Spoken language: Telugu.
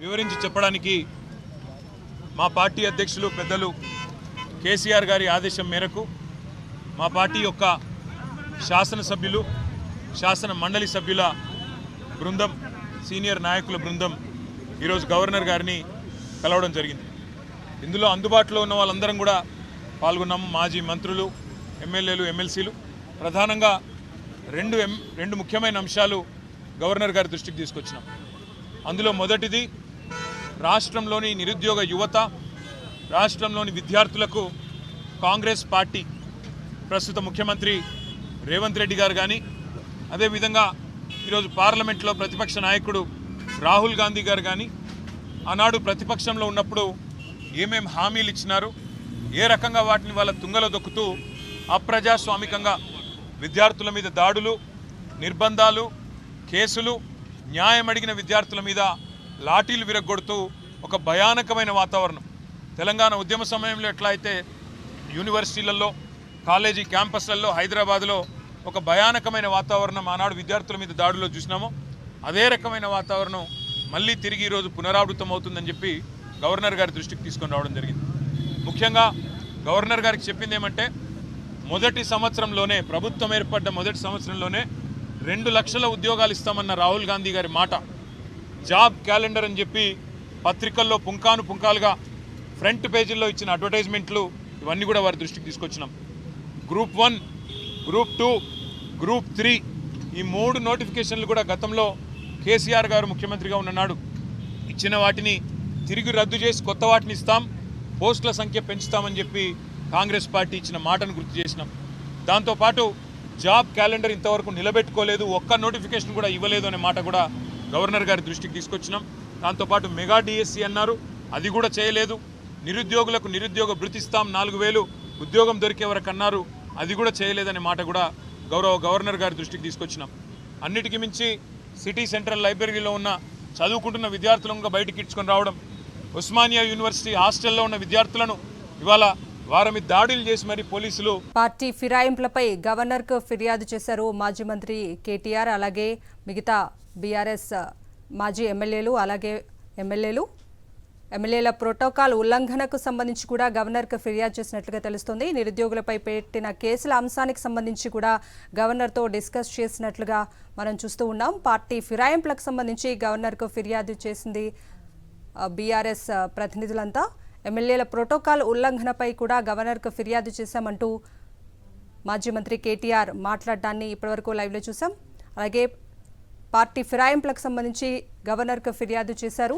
వివరించి చెప్పడానికి మా పార్టీ అధ్యక్షులు పెద్దలు కేసీఆర్ గారి ఆదేశం మేరకు మా పార్టీ యొక్క శాసనసభ్యులు శాసన మండలి సభ్యుల బృందం సీనియర్ నాయకుల బృందం ఈరోజు గవర్నర్ గారిని కలవడం జరిగింది. ఇందులో అందుబాటులో ఉన్న వాళ్ళందరం కూడా పాల్గొన్నాము. మాజీ మంత్రులు, ఎమ్మెల్యేలు, ఎమ్మెల్సీలు. ప్రధానంగా రెండు ముఖ్యమైన అంశాలు గవర్నర్ గారి దృష్టికి తీసుకొచ్చినాం. అందులో మొదటిది రాష్ట్రంలోని నిరుద్యోగ యువత, రాష్ట్రంలోని విద్యార్థులకు కాంగ్రెస్ పార్టీ ప్రస్తుత ముఖ్యమంత్రి రేవంత్ రెడ్డి గారు కానీ, అదేవిధంగా ఈరోజు పార్లమెంట్లో ప్రతిపక్ష నాయకుడు రాహుల్ గాంధీ గారు కానీ ఆనాడు ప్రతిపక్షంలో ఉన్నప్పుడు ఏమేం హామీలు ఇచ్చినారు, ఏ రకంగా వాటిని వాళ్ళ తుంగలో దొక్కుతూ అప్రజాస్వామికంగా విద్యార్థుల మీద దాడులు, నిర్బంధాలు, కేసులు, న్యాయం అడిగిన విద్యార్థుల మీద లాఠీలు విరగొడుతూ ఒక భయానకమైన వాతావరణం. తెలంగాణ ఉద్యమ సమయంలో ఎట్లా అయితే యూనివర్సిటీలలో, కాలేజీ క్యాంపస్లలో, హైదరాబాద్లో ఒక భయానకమైన వాతావరణం ఆనాడు విద్యార్థుల మీద దాడుల్లో చూసినామో అదే రకమైన వాతావరణం మళ్ళీ తిరిగి ఈరోజు పునరావృతం అవుతుందని చెప్పి గవర్నర్ గారి దృష్టికి తీసుకొని రావడం జరిగింది. ముఖ్యంగా గవర్నర్ గారికి చెప్పింది ఏమంటే, మొదటి సంవత్సరంలోనే, ప్రభుత్వం ఏర్పడ్డ మొదటి సంవత్సరంలోనే 2 లక్షల ఉద్యోగాలు ఇస్తామన్న రాహుల్ గాంధీ గారి మాట జాబ్ క్యాలెండర్ అని చెప్పి పత్రికల్లో పుంకాలుగా ఫ్రంట్ పేజీల్లో ఇచ్చిన అడ్వర్టైజ్మెంట్లు ఇవన్నీ కూడా వారి దృష్టికి తీసుకొచ్చినాం. గ్రూప్ 1, గ్రూప్ 2, గ్రూప్ 3 ఈ 3 నోటిఫికేషన్లు కూడా గతంలో కేసీఆర్ గారు ముఖ్యమంత్రిగా ఉన్ననాడు ఇచ్చిన వాటిని తిరిగి రద్దు చేసి కొత్త వాటిని ఇస్తాం, పోస్టుల సంఖ్య పెంచుతామని చెప్పి కాంగ్రెస్ పార్టీ ఇచ్చిన మాటను గుర్తు చేసినాం. దాంతోపాటు జాబ్ క్యాలెండర్ ఇంతవరకు నిలబెట్టుకోలేదు, ఒక్క నోటిఫికేషన్ కూడా ఇవ్వలేదు అనే మాట కూడా గవర్నర్ గారి దృష్టికి తీసుకొచ్చినాం. దాంతోపాటు మెగా డిఎస్సి అన్నారు, అది కూడా చేయలేదు. నిరుద్యోగులకు నిరుద్యోగ భృతి ఇస్తాం, 4000 ఉద్యోగం దొరికే వరకు అన్నారు, అది కూడా చేయలేదనే మాట కూడా గవర్నర్ గారి దృష్టికి తీసుకొచ్చినాం. అన్నిటికీ మించి సిటీ సెంట్రల్ లైబ్రరీలో ఉన్న చదువుకుంటున్న విద్యార్థులను బయటికి ఇడ్చుకొని రావడం, ఉస్మానియా యూనివర్సిటీ హాస్టల్లో ఉన్న విద్యార్థులను ఇవాళ వారి మీద దాడులు చేసి మరి పోలీసులు. పార్టీ ఫిరాయింపులపై గవర్నర్కు ఫిర్యాదు చేశారు మాజీ మంత్రి కేటీఆర్, అలాగే మిగతా బీఆర్ఎస్ మాజీ ఎమ్మెల్యేలు, అలాగే ఎమ్మెల్యేల ప్రోటోకాల్ ఉల్లంఘనకు సంబంధించి కూడా గవర్నర్కు ఫిర్యాదు చేసినట్లుగా తెలుస్తోంది. నిరుద్యోగులపై పెట్టిన కేసుల అంశానికి సంబంధించి కూడా గవర్నర్తో డిస్కస్ చేసినట్లుగా మనం చూస్తూ ఉన్నాం. పార్టీ ఫిరాయింపులకు సంబంధించి గవర్నర్కు ఫిర్యాదు చేసింది బీఆర్ఎస్ ప్రతినిధులంతా. ఎమ్మెల్యేల ప్రోటోకాల్ ఉల్లంఘనపై కూడా గవర్నర్కు ఫిర్యాదు చేశామంటూ మాజీ మంత్రి కేటీఆర్ మాట్లాడడాన్ని ఇప్పటివరకు లైవ్లో చూసాం. అలాగే పార్టీ ఫిరాయింపులకు సంబంధించి గవర్నర్కు ఫిర్యాదు చేశారు.